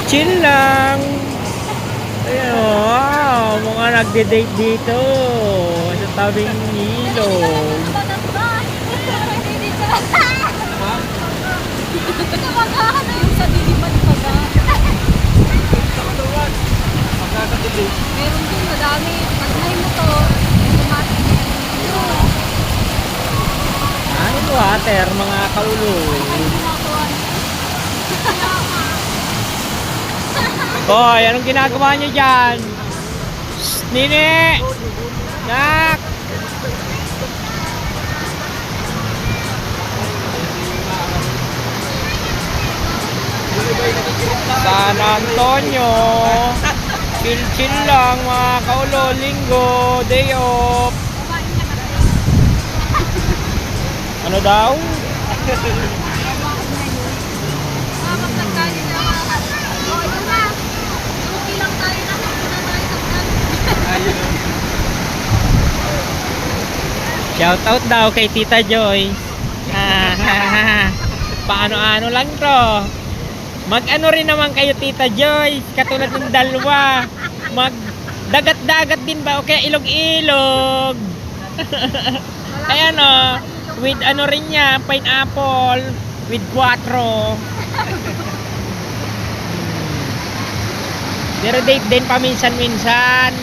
Chill lang. Ayan, wow, mga nagde-date dito sa tabing ilog. Meron din madami. Pag may motor, automatic. Ano water, mga kaulo. Hoy, anong ginagawa niyo dyan? Shh, Nini! Nak! San Antonio! Chill-chill lang mga kaulo, linggo, day off. Ano daw? Shoutout daw kay Tita Joy. Paano-ano lang to. Mag-ano rin naman kayo Tita Joy. Katulad ng dalawa. Mag dagat-dagat din ba? O kaya ilog-ilog. Ayan o. With ano rin niya, pineapple. With 4. Pero date din paminsan-minsan.